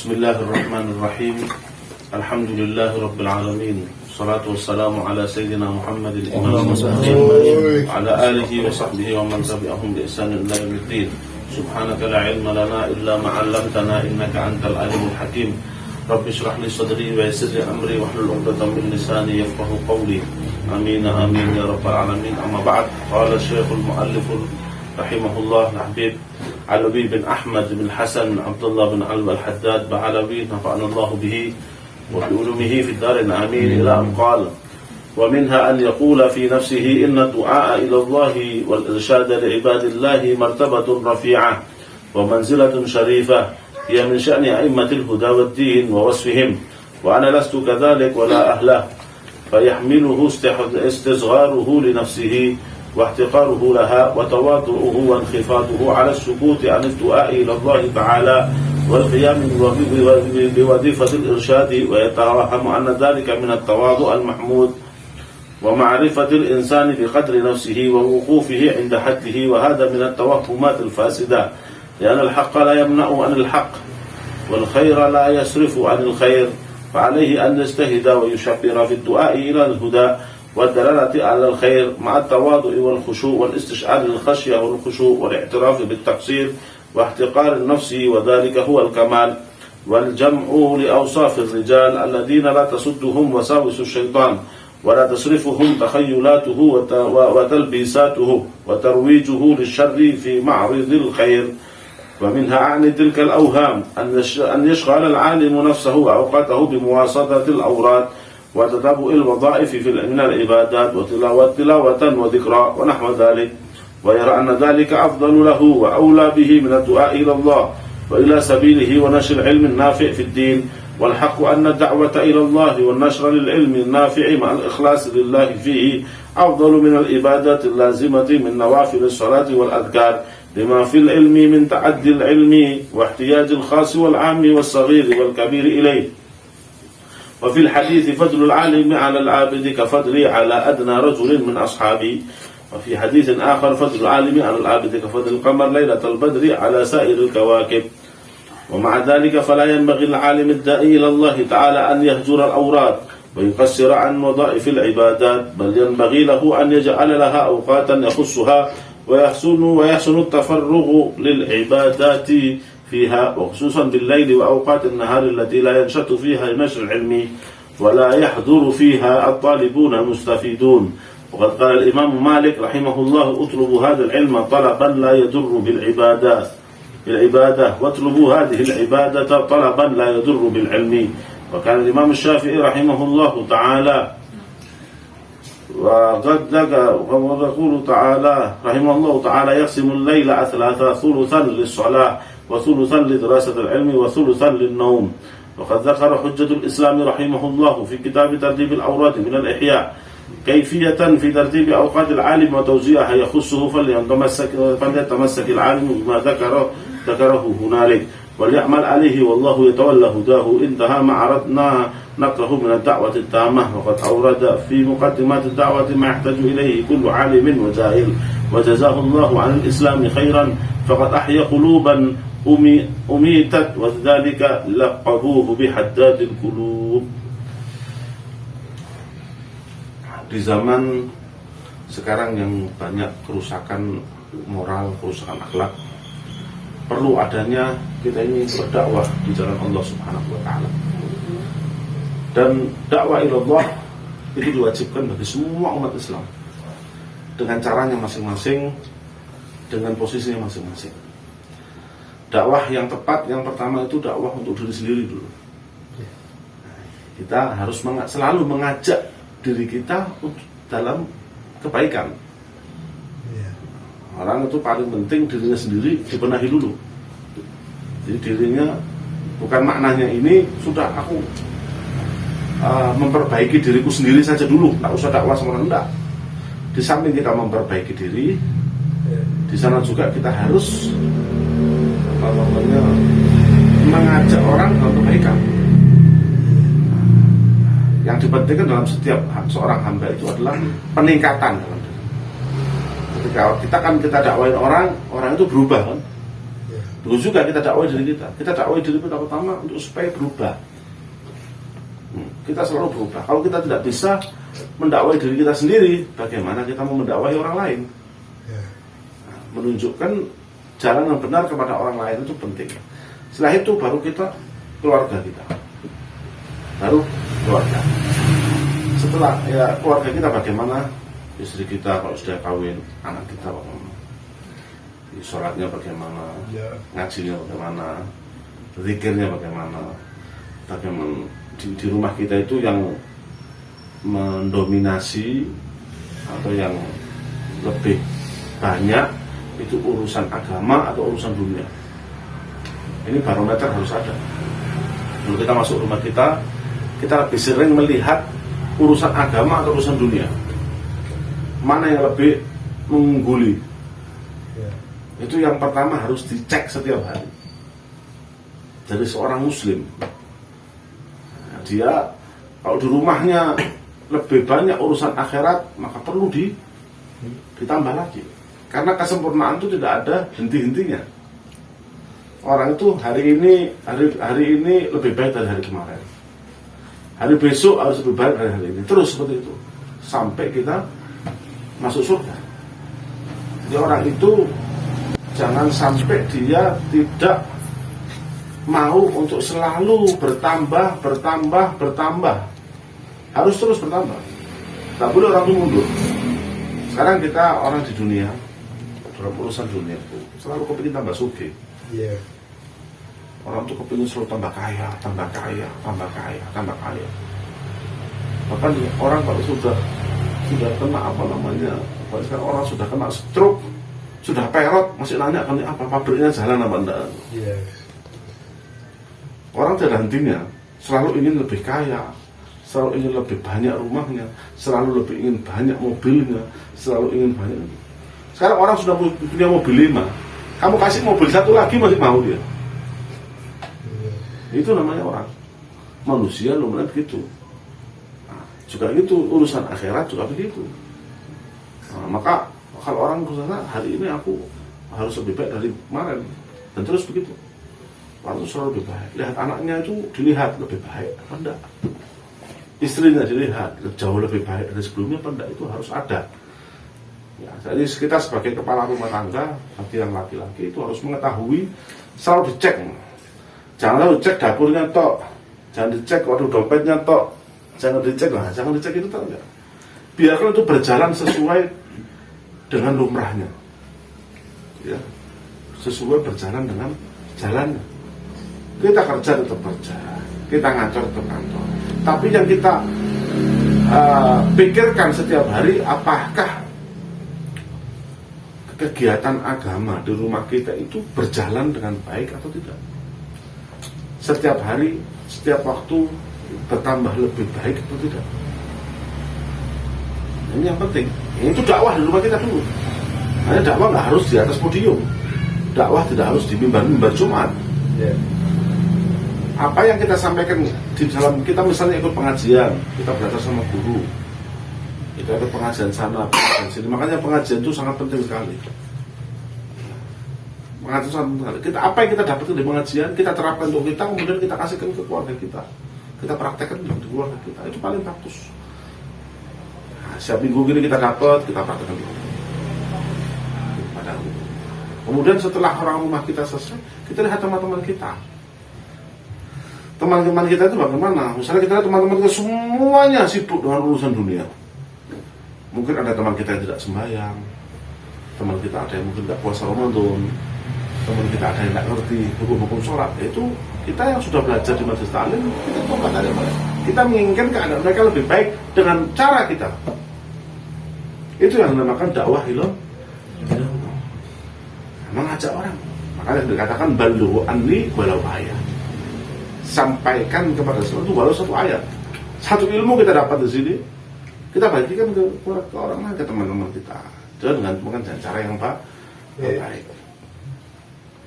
Bismillahirrahmanirrahim. Alhamdulillahi Rabbil Alamin. Salatu wassalamu ala Sayyidina Muhammadin imam al-mursalin wa ala alihi wa sahbihi wa man tabi'ahum bi ihsanin ila yaumiddin. Subhanaka la ilma lana illa ma 'allamtana innaka antal alimul hakim. Rabbi shrah li sadri wa yassir li amri wahlul 'uqdatam min lisani yafqahu qawli. Amin amin ya rabbal alamin. Amma ba'd. Qala Syekhul Mu'allif rahimahullah al-Habib Alawi bin Ahmad bin Hasan Abdullah bin Al-Haddad Ba'alawi nafa'ana Allah bihi wa bi ulumihi fi ad-darin amin ila an qala wa minha an yaqula fi nafsihi inna ad-du'a ila Allah wal irshad li ibadillahi martabatun rafi'ah wa manzilatun sharifah hiya min sya'ni a'immatil huda wad-din wa wasfihim wa ana lastu kadhalik wa la ahlah fayahmiluhu istisgharuhu li nafsihi واحتقاره لها وتواضعه وانخفاضه على السكوت عن الدعاء إلى الله تعالى والقيام بوظيفة الإرشاد ويتوهم أن ذلك من التواضع المحمود ومعرفة الإنسان بقدر نفسه ووقوفه عند حده وهذا من التوهمات الفاسدة لأن الحق لا يمنع عن الحق والخير لا يصرف عن الخير فعليه أن يجتهد ويشبر في الدعاء إلى الهدى والدلالة على الخير مع التواضع والخشوع والاستشعار للخشية والخشوع والاعتراف بالتقصير واحتقار النفس وذلك هو الكمال والجمع لأوصاف الرجال الذين لا تصدهم وساوس الشيطان ولا تصرفهم تخيلاته وتلبيساته وترويجه للشر في معرض الخير. ومنها عن تلك الأوهام أن يشغل العالم نفسه وأوقاته بمواصلة الأوراد وتتابع الوظائف من العبادات وتلاوة وذكرى ونحو ذلك ويرى أن ذلك أفضل له وأولى به من الدعاء إلى الله وإلى سبيله ونشر العلم النافع في الدين والحق أن الدعوة إلى الله والنشر للعلم النافع مع الإخلاص لله فيه أفضل من العبادات اللازمة من نوافل الصلاة والأذكار لما في العلم من تعدي العلم واحتياج الخاص والعام والصغير والكبير إليه. وفي الحديث فضل العالم على العابد كفضلي على أدنى رجل من أصحابي وفي حديث آخر فضل العالم على العابد كفضل القمر ليلة البدر على سائر الكواكب. ومع ذلك فلا ينبغي العالم الداعي إلى الله تعالى أن يهجر الأوراد ويقصر عن وظائف العبادات بل ينبغي له أن يجعل لها أوقاتا يخصها ويحسن التفرغ للعبادات فيها وخصوصا بالليل وأوقات النهار التي لا ينشط فيها النشر العلمي ولا يحضر فيها الطالبون المستفيدون. وقد قال الإمام مالك رحمه الله اطلبوا هذا العلم طلبا لا يضر بالعبادة واطلبوا هذه العبادة طلبا لا يضر بالعلم. وكان الإمام الشافعي رحمه الله تعالى ويقول تعالى رحمه الله تعالى يقسم الليل ثلاثة ثلثا للصلاة وثلثا لدراسة العلم وثلثا للنوم. وقد ذكر حجة الإسلام رحمه الله في كتاب ترتيب الأوراد من الإحياء كيفية في ترتيب أوقات العالم وتوزيعها يخصه فليتمسك العالم بما ذكره هنالك وليعمل عليه والله يتولى هداه. انتهى ما عرضنا نقره من الدعوة التامة. وقد أورد في مقدمات الدعوة ما يحتاج إليه كل عالم وجاهل وجزاه الله عن الإسلام خيرا فقد أحيا قلوبا أميتت وذلك لقبوه بحداد القلوب. Di zaman sekarang yang banyak kerusakan moral, kerusakan akhlak, perlu adanya kita ini berdakwah di jalan Allah Subhanahu wa taala. Dan dakwah ilallah itu diwajibkan bagi semua umat Islam dengan caranya masing-masing, dengan posisinya masing-masing. Dakwah yang tepat yang pertama itu dakwah untuk diri sendiri dulu. Kita harus selalu mengajak diri kita dalam kebaikan. Orang itu paling penting dirinya sendiri dibenahi dulu. Jadi dirinya bukan maknanya ini sudah aku memperbaiki diriku sendiri saja dulu, tak usah dakwah sama orang, enggak. Di samping kita memperbaiki diri, di sana juga kita harus mengajak orang dalam kebaikan. Yang dipentingkan dalam setiap seorang hamba itu adalah peningkatan dalam diri. Ketika kita dakwain orang itu berubah kan. Begitu juga kita dakwah diri kita. Kita dakwah diri kita pertama untuk supaya berubah. Kita selalu berubah. Kalau kita tidak bisa mendakwai diri kita sendiri, bagaimana kita mau mendakwai orang lain? Nah, menunjukkan jalan yang benar kepada orang lain itu penting. Setelah itu baru kita keluarga kita. Baru keluarga. Setelah ya keluarga kita bagaimana? Istri kita kalau sudah kawin, anak kita bagaimana? Sholatnya bagaimana? Ngajinya bagaimana? Zikirnya bagaimana? Bagaimana di rumah kita itu yang mendominasi atau yang lebih banyak itu urusan agama atau urusan dunia. Ini barometer harus ada. Kalau kita masuk rumah kita lebih sering melihat urusan agama atau urusan dunia. Mana yang lebih mengungguli? Itu yang pertama harus dicek setiap hari. Dari seorang muslim, dia kalau di rumahnya lebih banyak urusan akhirat, maka perlu ditambah lagi. Karena kesempurnaan itu tidak ada henti-hentinya. Orang itu hari ini lebih baik dari hari kemarin. Hari besok harus lebih baik dari hari ini. Terus seperti itu sampai kita masuk surga. Jadi orang itu jangan sampai dia tidak mau untuk selalu bertambah. Harus terus bertambah. Tak boleh orang itu mundur. Sekarang kita orang di dunia, dalam urusan dunia itu selalu kepingin tambah sugih. Orang itu kepingin selalu tambah kaya. Bahkan orang kalau sudah kena sekarang orang sudah kena stroke, sudah perot, masih nanya kan apa pabriknya jalan apa enggak. Orang tidak hentinya, selalu ingin lebih kaya, selalu ingin lebih banyak rumahnya, selalu lebih ingin banyak mobilnya, selalu ingin banyak. Sekarang orang sudah punya mobil 5, kamu kasih mobil 1 lagi masih mau dia. Itu namanya orang manusia lumrah begitu. Nah, juga gitu urusan akhirat juga begitu. Nah, maka kalau orang berusaha hari ini aku harus lebih baik dari kemarin, dan terus begitu. Lalu selalu lebih baik. Lihat anaknya itu dilihat lebih baik apa enggak? Istrinya dilihat jauh lebih baik dari sebelumnya apa enggak? Itu harus ada. Ya, jadi kita sebagai kepala rumah tangga, bagi yang laki-laki itu harus mengetahui, selalu dicek. Jangan lalu cek dapurnya tok, jangan dicek waduh dompetnya tok, jangan dicek itu tok enggak. Biarkan itu berjalan sesuai dengan lumrahnya, ya, sesuai berjalan dengan jalannya. Kita kerja tetap kerja, kita ngancor tetap ngancor. Tapi yang kita pikirkan setiap hari, apakah kegiatan agama di rumah kita itu berjalan dengan baik atau tidak? Setiap hari, setiap waktu bertambah lebih baik atau tidak? Ini yang penting. Itu dakwah di rumah kita dulu. Hanya dakwah nggak harus di atas podium. Dakwah tidak harus di mimbar Jumat. Apa yang kita sampaikan di dalam kita misalnya ikut pengajian, kita belajar sama guru, kita ikut pengajian sana, pengajian sini. Makanya pengajian itu sangat penting sekali. Pengajian sangat penting sekali. Apa yang kita dapatkan di pengajian, kita terapkan untuk kita, kemudian kita kasihkan ke keluarga kita. Kita praktekkan di keluarga kita. Itu paling bagus. Nah, setiap minggu ini kita dapat, kita praktekkan dulu. Kemudian setelah orang rumah kita selesai, kita lihat teman-teman kita. Teman-teman kita itu bagaimana? Misalnya kita lihat teman-teman kita semuanya sibuk dengan urusan dunia. Mungkin ada teman kita yang tidak sembahyang, teman kita ada yang mungkin tidak puasa Ramadan, teman kita ada yang tidak ngerti hukum-hukum sholat. Itu kita yang sudah belajar di majelis taklim, kita coba tanya mereka. Kita menginginkan keadaan mereka lebih baik dengan cara kita. Itu yang dinamakan dakwah ilallah. Mengajak orang. Makanya dikatakan balighu anni walau ayat. Sampaikan kepada sesuatu walau satu ayat. Satu ilmu kita dapat di sini, kita bagikan ke orang lain, ke teman-teman kita. Dengan cara yang baik.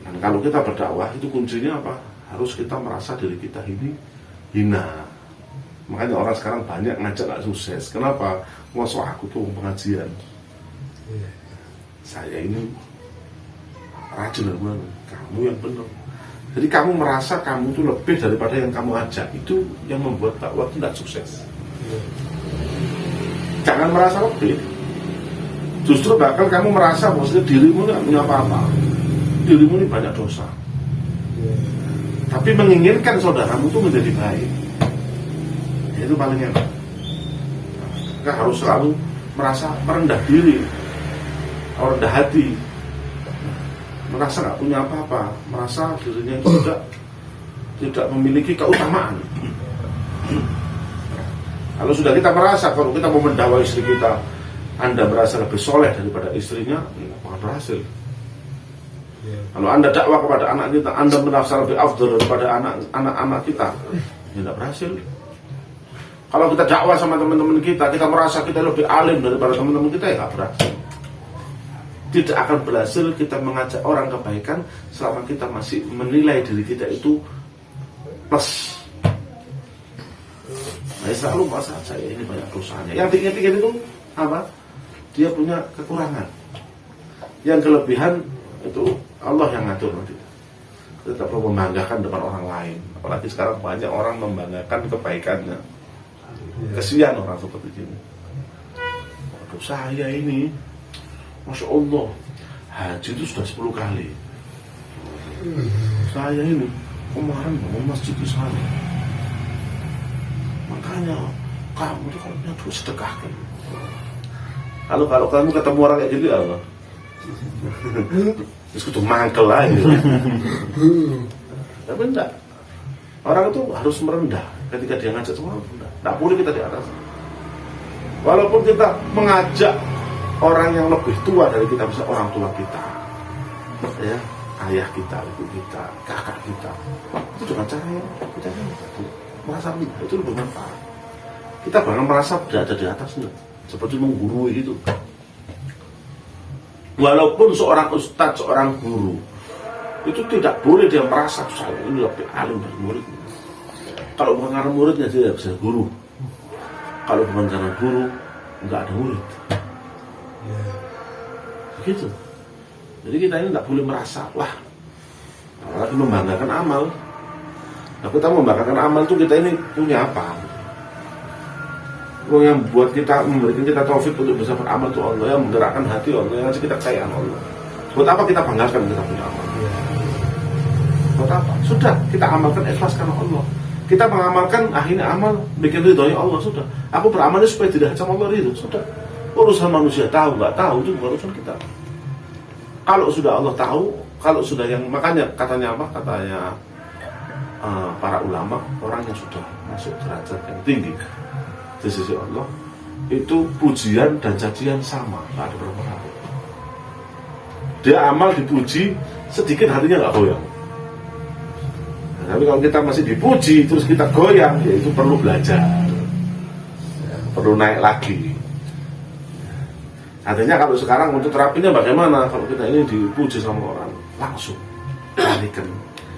Dan kalau kita berdakwah itu kuncinya apa? Harus kita merasa diri kita ini hina. Makanya orang sekarang banyak ngajak gak sukses. Kenapa? Masuk aku tuh pengajian. Saya ini rajin kamu yang benar. Jadi kamu merasa kamu itu lebih daripada yang kamu ajak, itu yang membuat dakwah itu tidak sukses. Jangan merasa lebih. Justru bakal kamu merasa maksudnya dirimu tidak punya apa-apa, dirimu ini banyak dosa. Tapi menginginkan saudaramu itu menjadi baik, itu paling enak. Nggak harus selalu merasa merendah diri, rendah hati, merasa nggak punya apa-apa, merasa dirinya itu tidak memiliki keutamaan. Kalau sudah kita merasa, kalau kita mau mendakwai istri kita, Anda merasa lebih soleh daripada istrinya, akan berhasil. Kalau Anda dakwah kepada anak kita, Anda merasa lebih afdal daripada anak-anak kita, tidak berhasil. Kalau kita dakwah sama teman-teman kita merasa kita lebih alim daripada teman-teman kita, ya nggak berhasil. Tidak akan berhasil kita mengajak orang kebaikan selama kita masih menilai diri kita itu plus. Nah, selalu merasa saya ini banyak dosanya. Yang diingat-ingat itu apa? Dia punya kekurangan. Yang kelebihan itu Allah yang ngatur nanti. Kita perlu membanggakan depan orang lain. Apalagi sekarang banyak orang membanggakan kebaikannya. Kesian orang seperti ini. Waduh, saya ini Masya Allah, haji itu sudah 10 kali. Saya ini kemarin bangun masjid di sana. Makanya kamu tuh kalau punya duit sedekahkan. Kalau kamu ketemu orang kayak gitu, Allah terus kudu mangkel aja. Tapi enggak. Orang itu harus merendah ketika dia ngajak semua rendah. Tidak boleh kita di atas. Walaupun kita mengajak orang yang lebih tua dari kita, bisa orang tua kita, ya, ayah kita, ibu kita, kakak kita, itu dengan cara yang kita merasa itu lebih bermanfaat. Kita bahkan merasa berada di atasnya, seperti menggurui itu. Walaupun seorang ustadz, seorang guru, itu tidak boleh dia merasa saya ini lebih alim dari muridnya. Kalau bukan karena muridnya dia bisa guru. Kalau bukan karena guru, nggak ada murid. Begitu. Jadi kita ini tidak boleh merasa wah, apalagi membanggakan amal. Nah, kita membanggakan amal itu kita ini punya apa? Yang buat kita, memberikan kita taufik untuk bisa beramal itu Allah, yang menggerakkan hati Allah, yang ngasih kita kekayaan Allah. Buat apa kita banggakan kita punya amal? Buat apa? Sudah, kita amalkan ikhlas karena Allah. Kita mengamalkan akhirnya amal bikin ridhonya Allah, sudah. Aku beramal supaya tidak sama Allah ridho, sudah. Urusan manusia tahu nggak tahu itu bukan urusan kita. Kalau sudah Allah tahu, kalau sudah yang makanya katanya apa? Katanya para ulama, orang yang sudah masuk derajat yang tinggi di sisi Allah, itu pujian dan cacian sama, nggak ada perbedaan. Dia amal dipuji sedikit hatinya nggak goyang. Nah, tapi kalau kita masih dipuji terus kita goyang, ya itu perlu belajar, ya, perlu naik lagi. Artinya kalau sekarang untuk terapinya bagaimana? Kalau kita ini dipuji sama orang, langsung balikan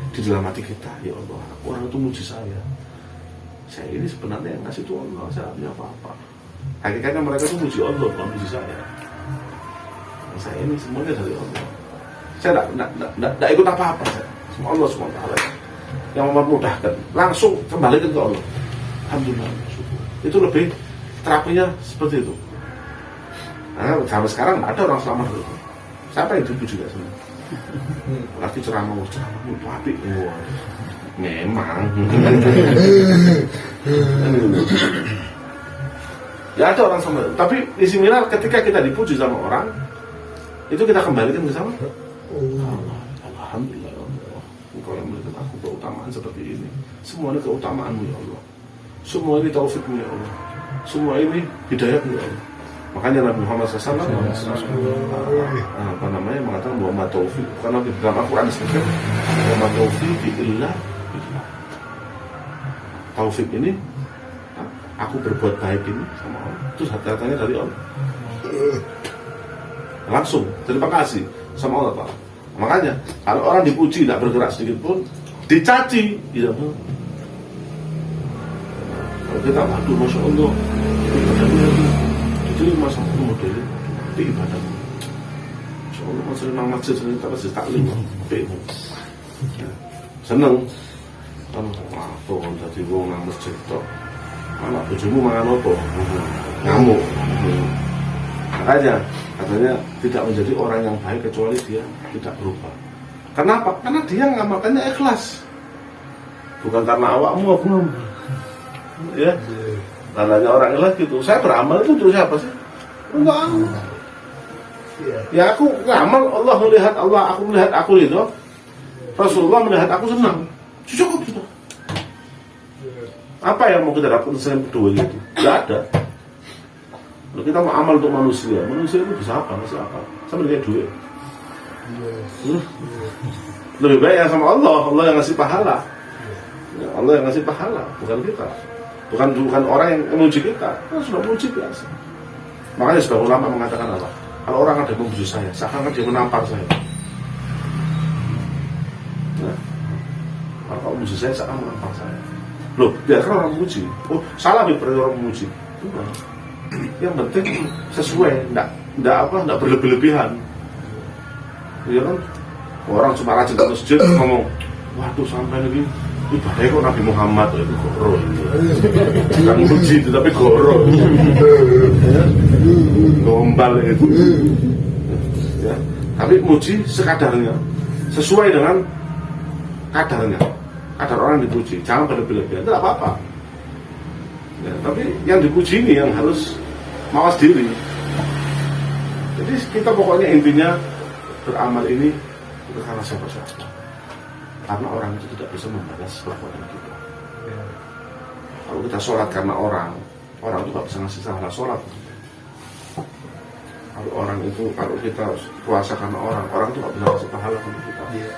di dalam hati kita, ya Allah, orang itu muji saya ini sebenarnya yang ngasih itu Allah, saya punya apa-apa. Hakikatnya mereka itu muji Allah, bukan muji saya. Saya ini semuanya dari Allah. Saya tidak ikut apa-apa, semua Allah SWT yang memudahkan. Langsung kembalikan ke Allah. Alhamdulillah, syukur. Itu lebih terapinya seperti itu. Nah, sampai sekarang ada orang selamat itu. Siapa yang dipuji juga sebenarnya? Lagi ceramah itu apik. Memang. Ya ada orang sama itu. Tapi bismillah ketika kita dipuji sama orang, itu kita kembalikan ke sama Allah. Alhamdulillah ya Allah, Engkau yang memberikan aku keutamaan seperti ini. Semua ini keutamaanmu ya Allah. Semua ini taufikmu ya Allah. Semua ini hidayahmu ya Allah. Makanya Nabi Muhammad SAW mengatakan bahwa taufik, karena di dalam Al-Quran disebutkan bahwa taufik billah. Taufik ini aku berbuat baik ini sama Allah, itu hati-hatinya dari Allah. Langsung terima kasih sama Allah Ta'ala. Makanya kalau orang dipuji tidak bergerak sedikit pun, dicaci tidak mau. Kalau kita waduh Masya Allah, ibadahnya diterima sama model itu ibadah. Masya Kalau sering nang masjid sering terus taklim. Seneng. Kan apa kon dadi wong nang masjid tok. Anak bojomu mangan apa? Ngamuk. Makanya katanya tidak menjadi orang yang baik kecuali dia tidak berubah. Kenapa? Karena dia ngamalkannya ikhlas. Bukan karena awakmu aku ya. Tandanya orang ikhlas gitu. Saya beramal itu untuk siapa sih? Untuk Allah. Ya aku ngamal, Allah melihat Allah, aku melihat aku itu. Rasulullah melihat aku senang. Cukup gitu. Apa yang mau kita dapat selain kedua gitu? Tidak ada. Kalau kita mau amal untuk manusia itu bisa apa? Masih apa? Sama dengan duit. Lebih baik yang sama Allah yang ngasih pahala. Ya, Allah yang ngasih pahala, bukan kita. Bukan orang yang memuji kita. Kita sudah memuji biasa. Makanya sebagian ulama mengatakan apa? Kalau orang ada memuji saya, seakan-akan dia menampar saya. Nah, kalau memuji saya, seakan menampar saya. Loh, biarkan orang memuji. Oh, salah nih orang memuji. Bukan. Yang penting sesuai, enggak berlebih-lebihan. Ya kan? Orang cuma rajin ke masjid ngomong, waduh sampai lagi ibadahnya kok Nabi Muhammad itu goro. Bukan memuji itu tapi goro. Gombal itu. Ya. Tapi muji sekadarnya, sesuai dengan kadarnya. Kadar orang dipuji, jangan berlebih-lebihan. Tidak apa-apa. Ya, tapi yang dipuji ini yang harus mawas diri. Jadi kita pokoknya intinya beramal ini bukan karena siapa-siapa. Karena orang itu tidak bisa membalas perbuatan kita. Ya. Kalau kita sholat karena orang itu tidak bisa ngasih salah sholat. Kalau kita puasa karena orang itu tidak bisa ngasih pahala untuk kita. Ya.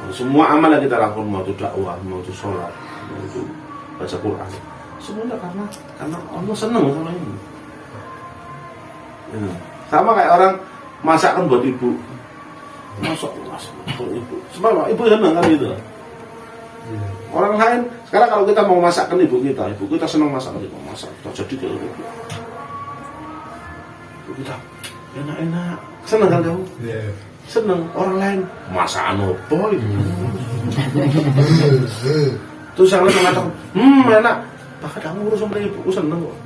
Semua amal yang kita lakukan, mau itu dakwah, mau itu sholat, mau itu baca Quran, semuanya karena Allah senang sama ini. Ya. Sama kayak orang masakan buat ibu, masak buat ibu, sebab ibu senang kan gitu. Ya. Orang lain sekarang kalau kita mau masakkan ibu kita senang masak, kita jadi kalau ibu kita enak-enak, senang kan kamu? Ya. Seneng, orang lain masakan apa itu? Terus yang lain mengatakan, enak. Bahkan kamu urus sama ibuku seneng kok.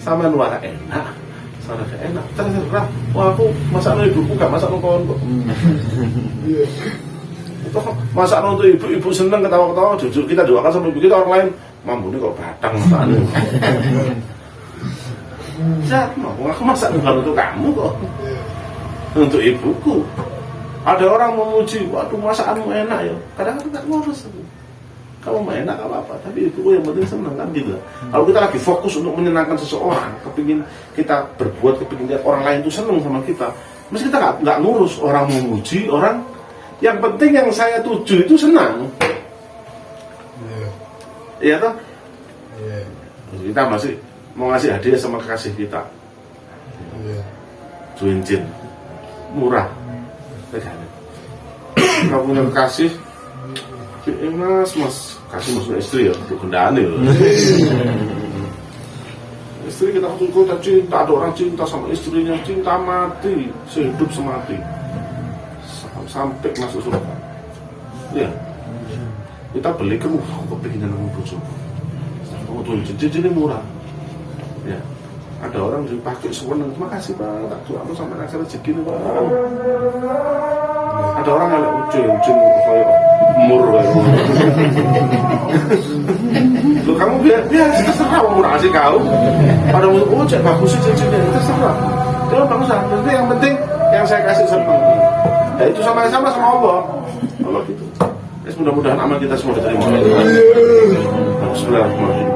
Sama luar enak, sana enak. Terserah. Wah aku masak ibuku gak masak kawan kok. Itu masak untuk ibu seneng ketawa-ketawa. Jujur kita doakan sama ibu kita, orang lain mampu nih kok batang masakan. Aku masak bukan untuk kamu kok. Untuk ibuku. Ada orang memuji, waduh masakanmu enak ya. Kadang-kadang tak ngurus aku. Kamu mah enak apa-apa, tapi ibuku yang penting senang kan gitu. Kalau kita lagi fokus untuk menyenangkan seseorang, kepingin kita berbuat, kepingin lihat orang lain itu senang sama kita, mesti kita nggak ngurus orang memuji, orang yang penting yang saya tuju itu senang. Iya toh? Kita masih mau ngasih hadiah sama kekasih kita. Cincin murah. Kalau punya kasih, mas kasih maksudnya istri ya, untuk kendali loh. Istri kita cinta, ada orang cinta sama istrinya, cinta mati, sehidup semati, sampai masuk surga. Ya, kita beli kamu, kepinginan kamu bojo. Kamu tuh cincin murah. Ya. Ada orang dipakai sewenang, terima kasih Pak, tak doakan sampai akhir rezeki nih Pak. Ada orang yang ujung kayak mur Loh kamu biar terserah mau kasih kau. Ada oh cek bagus sih cincinnya, terserah. Kalau bagus yang penting yang saya kasih senang. Ya itu sama-sama Allah. Allah gitu. Ya, mudah-mudahan amal kita semua diterima. Bismillahirrahmanirrahim.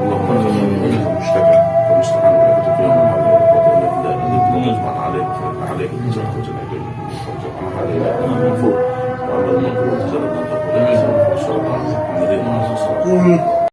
عليك